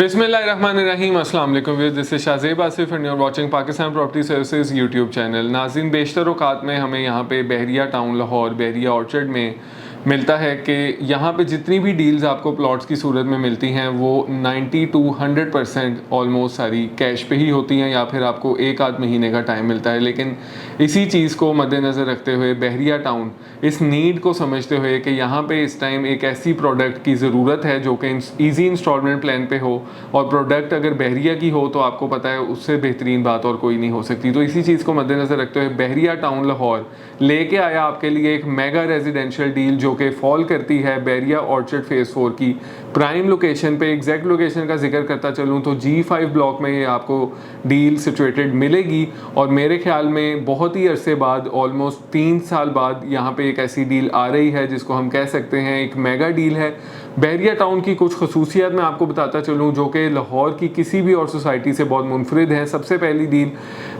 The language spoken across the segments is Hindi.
बिस्मिल्लाहिर्रहमानिर्रहीम, अस्सलाम वालेकुम viewers, this is Shahzeb Asif and you are watching Pakistan property services YouTube channel. नाज़रीन, बेशतर औक़ात में हमें यहाँ पे बहरिया टाउन लाहौर बहरिया ऑर्चर्ड में मिलता है कि यहाँ पे जितनी भी डील्स आपको प्लॉट्स की सूरत में मिलती हैं वो 90 to 100% ऑलमोस्ट सारी कैश पे ही होती हैं या फिर आपको एक आध महीने का टाइम मिलता है। लेकिन इसी चीज़ को मद्देनज़र रखते हुए बहरिया टाउन इस नीड को समझते हुए कि यहाँ पे इस टाइम एक ऐसी प्रोडक्ट की ज़रूरत है जो कि ईजी इंस्टॉलमेंट प्लान पे हो, और प्रोडक्ट अगर बहरिया की हो तो आपको पता है उससे बेहतरीन बात और कोई नहीं हो सकती। तो इसी चीज़ को मद्देनज़र रखते हुए बहरिया टाउन लाहौर लेके आया आपके लिए एक मेगा रेजिडेंशियल डील जो कि फॉल करती है बहरिया ऑर्चर्ड फेज़ 4 की प्राइम लोकेशन पे। एग्जैक्ट लोकेशन का जिक्र करता चलूँ तो G5 ब्लॉक में ये आपको डील सिचुएटेड मिलेगी, और मेरे ख्याल में बहुत ही अरसे बाद ऑलमोस्ट 3 साल बाद यहाँ पे एक ऐसी डील आ रही है जिसको हम कह सकते हैं एक मेगा डील है। बहरिया टाउन की कुछ खसूसियात मैं आपको बताता चलूँ जो कि लाहौर की किसी भी और सोसाइटी से बहुत मुनफरिद है। सबसे पहली डील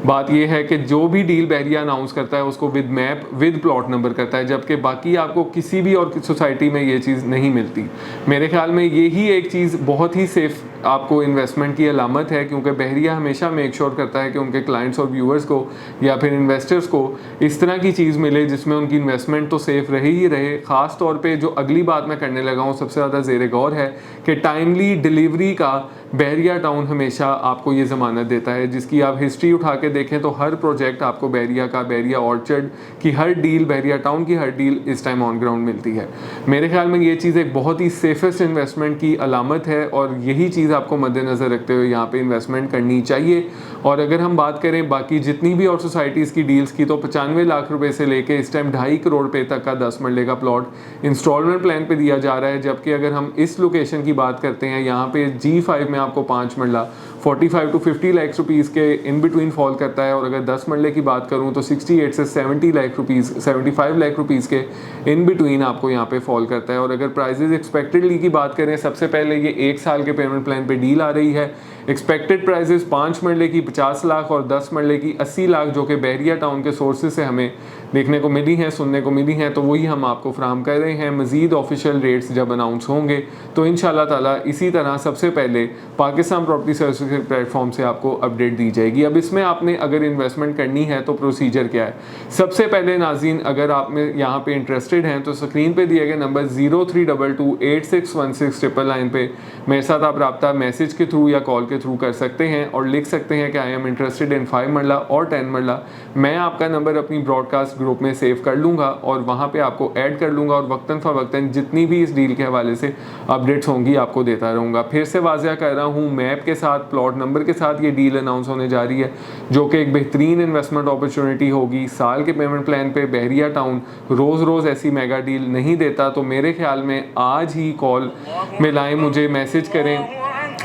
बात यह है कि जो भी डील बहरिया अनाउंस करता है उसको with map with plot number करता है, जबकि बाकी आपको किसी भी और सोसाइटी में ये चीज़ नहीं मिलती। मेरे ख्याल में यही एक चीज़ बहुत ही सेफ आपको इन्वेस्टमेंट की अलामत है, क्योंकि बहरिया हमेशा मेक श्योर करता है कि उनके क्लाइंट्स और व्यूअर्स को या फिर इन्वेस्टर्स को इस तरह की चीज़ मिले जिसमें उनकी इन्वेस्टमेंट तो सेफ रहे ही रहे। ख़ास तौर पे जो अगली बात मैं करने लगा हूँ सबसे ज़्यादा ज़ेर गौर है कि टाइमली डिलीवरी का बहरिया टाउन हमेशा आपको ये ज़मानत देता है, जिसकी आप हिस्ट्री उठा के देखें तो हर प्रोजेक्ट आपको बहरिया का, बहरिया ऑर्चर्ड की हर डील, बहरिया टाउन की हर डील इस टाइम ऑन ग्राउंड मिलती है। मेरे ख्याल में ये चीज़ एक बहुत ही सेफेस्ट इन्वेस्टमेंट की अलामत है, और यही चीज़ आपको मद्देनज़र रखते हुए यहाँ पे इन्वेस्टमेंट करनी चाहिए। और अगर हम बात करें बाकी जितनी भी और सोसाइटीज़ की डील्स की, तो 95 लाख रुपए से लेके इस टाइम 2.5 करोड़ रुपए तक का 10 मरले का प्लॉट इंस्टॉलमेंट प्लान पे दिया जा रहा है। जबकि अगर हम इस लोकेशन की बात करते हैं, यहाँ पे G5 में आपको 5 मरला 45 to 50 लाख रुपीज़ के इन बिटवीन फॉल करता है, और अगर 10 मरले की बात करूँ तो 68 से 70 लाख रुपीज़ 75 लाख रुपीज़ के इन बिटवीन आपको यहाँ पे फॉल करता है। और अगर प्राइजेज एक्सपेक्टेडली की बात करें, सबसे पहले ये 1 साल के पेमेंट प्लान पे डील आ रही है। एक्सपेक्टेड प्राइजेस 5 मरले की 50 लाख और 10 मरले की 80 लाख जो कि बहरिया टाउन के सोर्सेज से हमें देखने को मिली हैं, सुनने को मिली हैं, तो वही हम आपको फराहम कर रहे हैं। मज़ीद ऑफिशियल रेट्स जब अनाउंस होंगे तो इंशाल्लाह ताला इसी तरह सबसे पहले पाकिस्तान प्रॉपर्टी सर्विसेज के प्लेटफॉर्म से आपको अपडेट दी जाएगी। अब इसमें आपने अगर इन्वेस्टमेंट करनी है तो प्रोसीजर क्या है? सबसे पहले नाज़रीन, अगर आप में यहाँ पे इंटरेस्टेड हैं तो स्क्रीन पे दिए गए नंबर 0322861699 पे मेरे साथ आप रब्ता मैसेज के थ्रू या कॉल के थ्रू कर सकते हैं और लिख सकते हैं कि आई एम इंटरेस्टेड इन 5 मरला और 10 मरला। मैं आपका नंबर अपनी ब्रॉडकास्ट ग्रुप में सेव कर लूँगा और वहाँ पे आपको ऐड कर लूँगा, और वक्तन फ़वक्तन जितनी भी इस डील के हवाले से अपडेट्स होंगी आपको देता रहूँगा। फिर से वाज़िया कर रहा हूँ, मैप के साथ, प्लॉट नंबर के साथ ये डील अनाउंस होने जा रही है जो कि एक बेहतरीन इन्वेस्टमेंट अपॉर्चुनिटी होगी। साल के पेमेंट प्लान पे बहरिया टाउन रोज़ रोज़ ऐसी मेगा डील नहीं देता, तो मेरे ख्याल में आज ही कॉल मिलाएं, मुझे मैसेज करें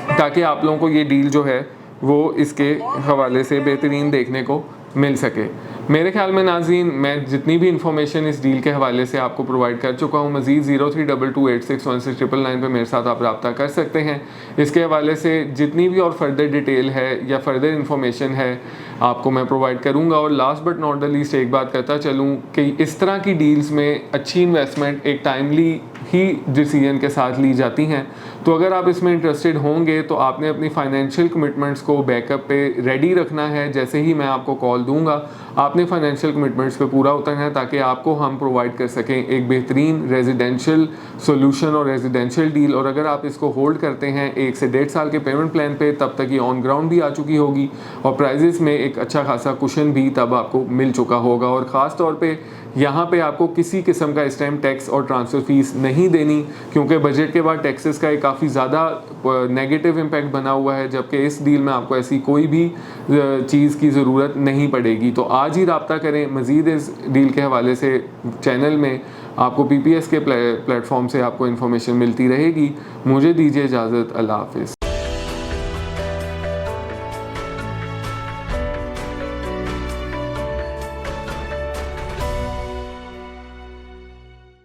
ताकि आप लोगों को ये डील जो है वो इसके हवाले से बेहतरीन देखने को मिल सके। मेरे ख्याल में नाज़रीन, मैं जितनी भी इंफॉर्मेशन इस डील के हवाले से आपको प्रोवाइड कर चुका हूँ। मज़ीद 0322861699 पे मेरे साथ आप रब्ता कर सकते हैं। इसके हवाले से जितनी भी और फर्दर डिटेल है या फर्दर इंफॉर्मेशन है आपको मैं प्रोवाइड करूँगा। और last but not the least एक बात करता चलूँ कि इस तरह की डील्स में अच्छी इन्वेस्टमेंट एक टाइमली ही डिसीजन के साथ ली जाती हैं। तो अगर आप इसमें इंटरेस्टेड होंगे तो आपने अपनी फाइनेंशियल कमिटमेंट्स को बैकअप पे रेडी रखना है। जैसे ही मैं आपको कॉल दूंगा आपने फाइनेंशियल कमिटमेंट्स पे पूरा उतरना है ताकि आपको हम प्रोवाइड कर सकें एक बेहतरीन रेजिडेंशियल सोल्यूशन और रेजिडेंशियल डील। और अगर आप इसको होल्ड करते हैं 1 से 1.5 साल के पेमेंट प्लान पे, तब तक ये ऑन ग्राउंड भी आ चुकी होगी और प्राइजेस में एक अच्छा खासा कुशन भी तब आपको मिल चुका होगा। और ख़ास तौर पे यहाँ पे आपको किसी किस्म का इस टाइम टैक्स और ट्रांसफ़र फीस नहीं देनी, क्योंकि बजट के बाद टैक्सेस का एक काफ़ी ज़्यादा नेगेटिव इम्पैक्ट बना हुआ है, जबकि इस डील में आपको ऐसी कोई भी चीज़ की ज़रूरत नहीं पड़ेगी। तो आज ही रब्ता करें। मज़ीद इस डील के हवाले से चैनल में आपको PPS के प्लेटफॉर्म से आपको इन्फॉर्मेशन मिलती रहेगी। मुझे दीजिए इजाज़त। अल्लाह हाफ़िज़।